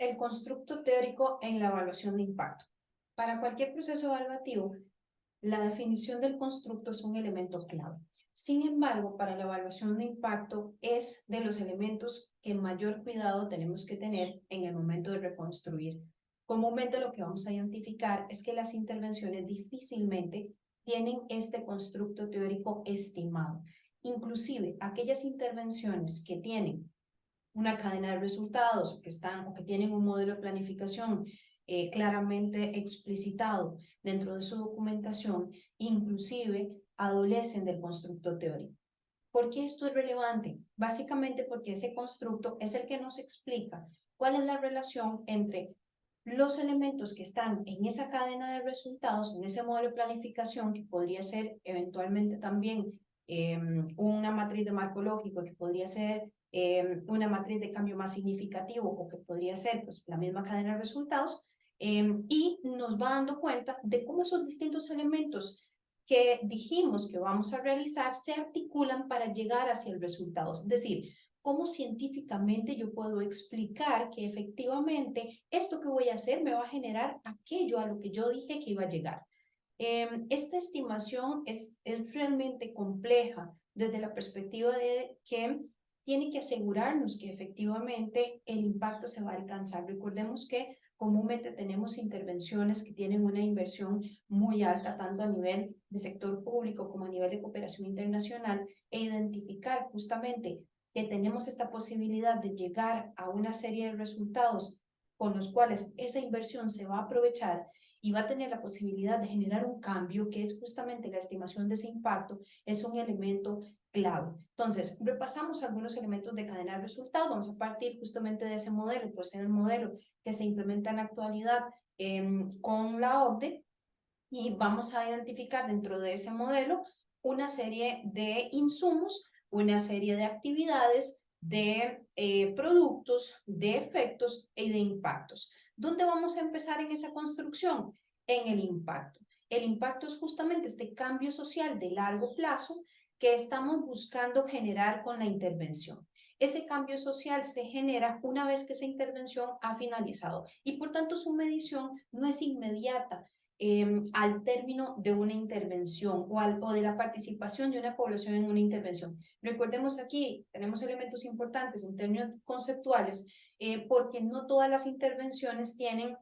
El constructo teórico en la evaluación de impacto. Para cualquier proceso evaluativo, la definición del constructo es un elemento clave. Sin embargo, para la evaluación de impacto es de los elementos que mayor cuidado tenemos que tener en el momento de reconstruir. Comúnmente lo que vamos a identificar es que las intervenciones difícilmente tienen este constructo teórico estimado. Inclusive, aquellas intervenciones que tienen una cadena de resultados o que tienen un modelo de planificación claramente explicitado dentro de su documentación, inclusive adolecen del constructo teórico. ¿Por qué esto es relevante? Básicamente porque ese constructo es el que nos explica cuál es la relación entre los elementos que están en esa cadena de resultados, en ese modelo de planificación, que podría ser eventualmente también una matriz de marco lógico, que podría ser una matriz de cambio más significativo, o que podría ser pues, la misma cadena de resultados, y nos va dando cuenta de cómo esos distintos elementos que dijimos que vamos a realizar se articulan para llegar hacia el resultado. Es decir, cómo científicamente yo puedo explicar que efectivamente esto que voy a hacer me va a generar aquello a lo que yo dije que iba a llegar. Esta estimación es realmente compleja desde la perspectiva de que tiene que asegurarnos que efectivamente el impacto se va a alcanzar. Recordemos que comúnmente tenemos intervenciones que tienen una inversión muy alta, tanto a nivel de sector público como a nivel de cooperación internacional, e identificar justamente que tenemos esta posibilidad de llegar a una serie de resultados con los cuales esa inversión se va a aprovechar y va a tener la posibilidad de generar un cambio, que es justamente la estimación de ese impacto, es un elemento clave. Entonces, repasamos algunos elementos de cadena de resultados. Vamos a partir justamente de ese modelo, pues en el modelo que se implementa en la actualidad con la OCDE, y vamos a identificar dentro de ese modelo una serie de insumos, una serie de actividades, de productos, de efectos y de impactos. ¿Dónde vamos a empezar en esa construcción? En el impacto. El impacto es justamente este cambio social de largo plazo que estamos buscando generar con la intervención. Ese cambio social se genera una vez que esa intervención ha finalizado y por tanto su medición no es inmediata, al término de una intervención o de la participación de una población en una intervención. Recordemos aquí, tenemos elementos importantes en términos conceptuales, porque no todas las intervenciones tienen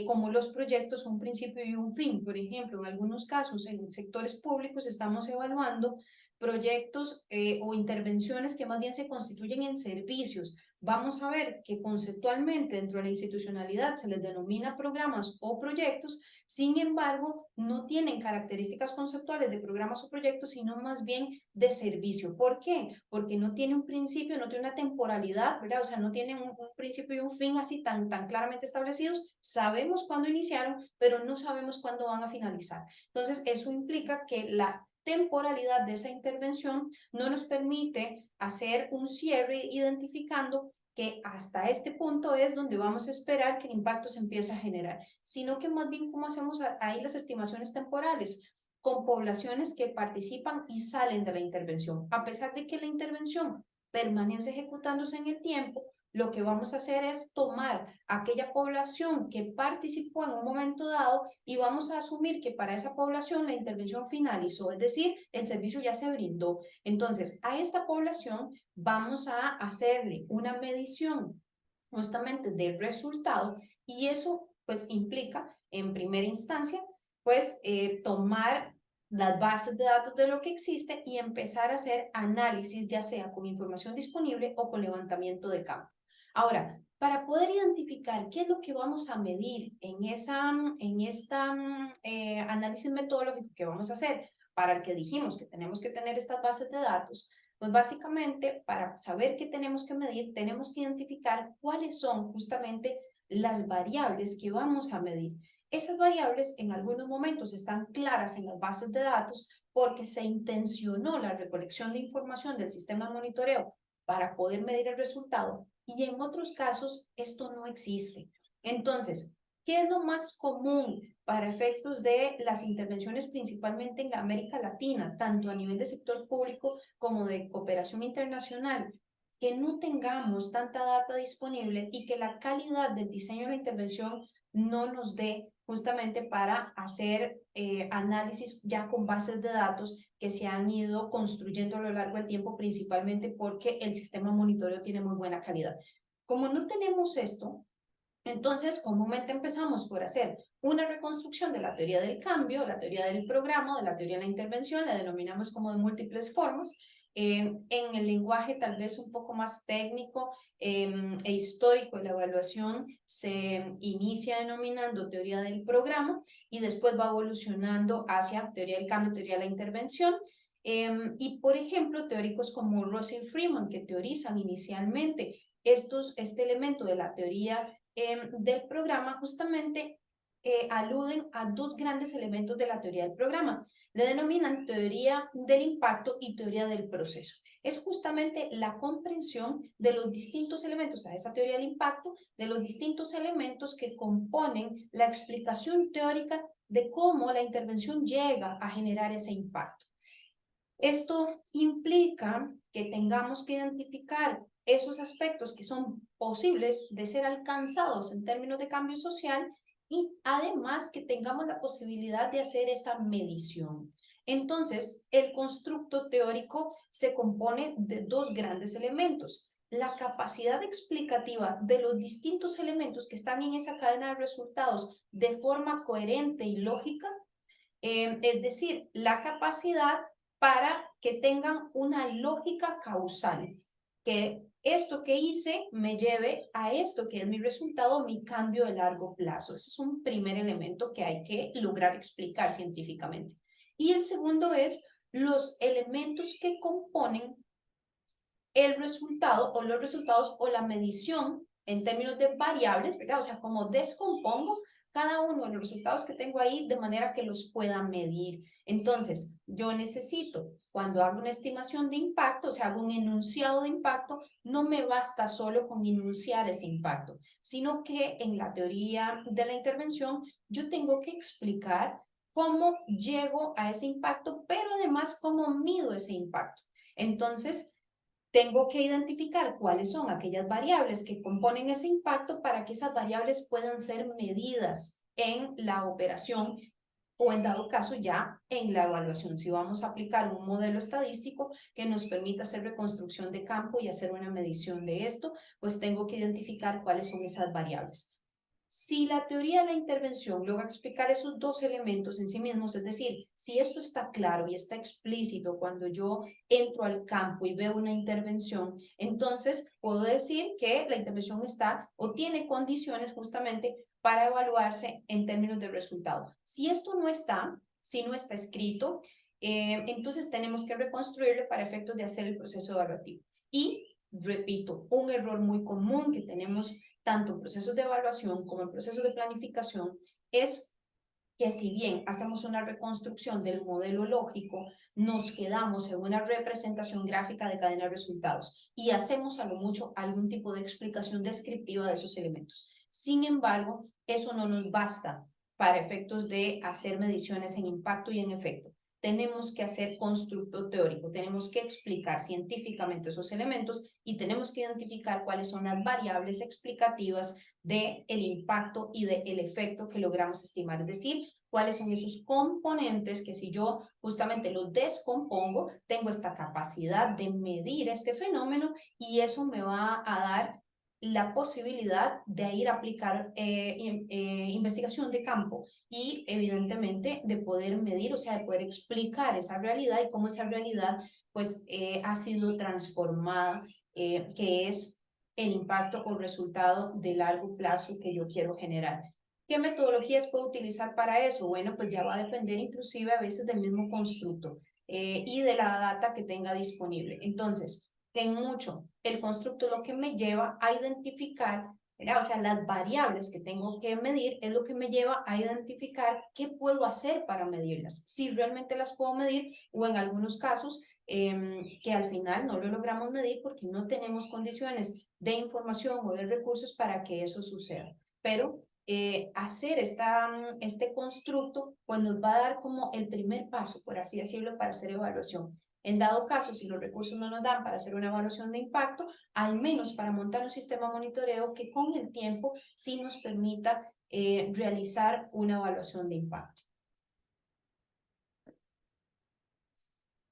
como los proyectos un principio y un fin. Por ejemplo, en algunos casos en sectores públicos estamos evaluando proyectos o intervenciones que más bien se constituyen en servicios. Vamos a ver que conceptualmente dentro de la institucionalidad se les denomina programas o proyectos. Sin embargo, no tienen características conceptuales de programas o proyectos, sino más bien de servicio. ¿Por qué? Porque no tiene un principio, no tiene una temporalidad, ¿verdad? O sea, no tiene un principio y un fin así tan claramente establecidos. Sabemos cuándo iniciaron, pero no sabemos cuándo van a finalizar. Entonces, eso implica que la temporalidad de esa intervención no nos permite hacer un cierre identificando que hasta este punto es donde vamos a esperar que el impacto se empiece a generar, sino que más bien cómo hacemos ahí las estimaciones temporales con poblaciones que participan y salen de la intervención. A pesar de que la intervención permanece ejecutándose en el tiempo, lo que vamos a hacer es tomar aquella población que participó en un momento dado y vamos a asumir que para esa población la intervención finalizó, es decir, el servicio ya se brindó. Entonces, a esta población vamos a hacerle una medición justamente del resultado, y eso pues implica en primera instancia pues tomar las bases de datos de lo que existe y empezar a hacer análisis, ya sea con información disponible o con levantamiento de campo. Ahora, para poder identificar qué es lo que vamos a medir en esta análisis metodológico que vamos a hacer, para el que dijimos que tenemos que tener estas bases de datos, pues básicamente para saber qué tenemos que medir, tenemos que identificar cuáles son justamente las variables que vamos a medir. Esas variables en algunos momentos están claras en las bases de datos porque se intencionó la recolección de información del sistema de monitoreo para poder medir el resultado, y en otros casos esto no existe. Entonces, ¿qué es lo más común para efectos de las intervenciones principalmente en la América Latina, tanto a nivel de sector público como de cooperación internacional? que no tengamos tanta data disponible y que la calidad del diseño de la intervención no nos dé justamente para hacer análisis ya con bases de datos que se han ido construyendo a lo largo del tiempo, principalmente porque el sistema de monitoreo tiene muy buena calidad. Como no tenemos esto, entonces comúnmente empezamos por hacer una reconstrucción de la teoría del cambio, la teoría del programa, de la teoría de la intervención, la denominamos como de múltiples formas. En el lenguaje tal vez un poco más técnico e histórico de la evaluación se inicia denominando teoría del programa y después va evolucionando hacia teoría del cambio, teoría de la intervención. Y por ejemplo, teóricos como Russell Freeman, que teorizan inicialmente este elemento de la teoría del programa, justamente aluden a dos grandes elementos de la teoría del programa. Le denominan teoría del impacto y teoría del proceso. Es justamente la comprensión de los distintos elementos, a esa teoría del impacto, de los distintos elementos que componen la explicación teórica de cómo la intervención llega a generar ese impacto. Esto implica que tengamos que identificar esos aspectos que son posibles de ser alcanzados en términos de cambio social y además que tengamos la posibilidad de hacer esa medición. Entonces, el constructo teórico se compone de dos grandes elementos: la capacidad explicativa de los distintos elementos que están en esa cadena de resultados de forma coherente y lógica, es decir, la capacidad para que tengan una lógica causal, que esto que hice me lleve a esto que es mi resultado, mi cambio de largo plazo. Ese es un primer elemento que hay que lograr explicar científicamente. Y el segundo es los elementos que componen el resultado o los resultados o la medición en términos de variables, ¿verdad? O sea, como descompongo cada uno de los resultados que tengo ahí de manera que los pueda medir. Entonces, yo necesito, cuando hago una estimación de impacto, o sea, hago un enunciado de impacto, no me basta solo con enunciar ese impacto, sino que en la teoría de la intervención yo tengo que explicar cómo llego a ese impacto, pero además cómo mido ese impacto. Entonces, tengo que identificar cuáles son aquellas variables que componen ese impacto para que esas variables puedan ser medidas en la operación o en dado caso ya en la evaluación. Si vamos a aplicar un modelo estadístico que nos permita hacer reconstrucción de campo y hacer una medición de esto, pues tengo que identificar cuáles son esas variables. Si la teoría de la intervención logra explicar esos dos elementos en sí mismos, es decir, si esto está claro y está explícito cuando yo entro al campo y veo una intervención, entonces puedo decir que la intervención está o tiene condiciones justamente para evaluarse en términos de resultado. Si esto no está, si no está escrito, entonces tenemos que reconstruirlo para efectos de hacer el proceso evaluativo. Y repito, un error muy común que tenemos tanto en procesos de evaluación como en procesos de planificación es que si bien hacemos una reconstrucción del modelo lógico, nos quedamos en una representación gráfica de cadena de resultados y hacemos a lo mucho algún tipo de explicación descriptiva de esos elementos. Sin embargo, eso no nos basta para efectos de hacer mediciones en impacto y en efecto. Tenemos que hacer constructo teórico, tenemos que explicar científicamente esos elementos y tenemos que identificar cuáles son las variables explicativas del impacto y del efecto que logramos estimar. Es decir, cuáles son esos componentes que si yo justamente los descompongo, tengo esta capacidad de medir este fenómeno y eso me va a dar la posibilidad de ir a aplicar investigación de campo y evidentemente de poder medir, o sea, de poder explicar esa realidad y cómo esa realidad pues ha sido transformada, que es el impacto o resultado de largo plazo que yo quiero generar. ¿Qué metodologías puedo utilizar para eso? Bueno, pues ya va a depender inclusive a veces del mismo constructo y de la data que tenga disponible. Entonces, en mucho, el constructo lo que me lleva a identificar, ¿verdad? O sea, las variables que tengo que medir es lo que me lleva a identificar qué puedo hacer para medirlas, si realmente las puedo medir o en algunos casos que al final no lo logramos medir porque no tenemos condiciones de información o de recursos para que eso suceda. Pero hacer este constructo pues nos va a dar como el primer paso, por así decirlo, para hacer evaluación. En dado caso, si los recursos no nos dan para hacer una evaluación de impacto, al menos para montar un sistema de monitoreo que con el tiempo sí nos permita realizar una evaluación de impacto.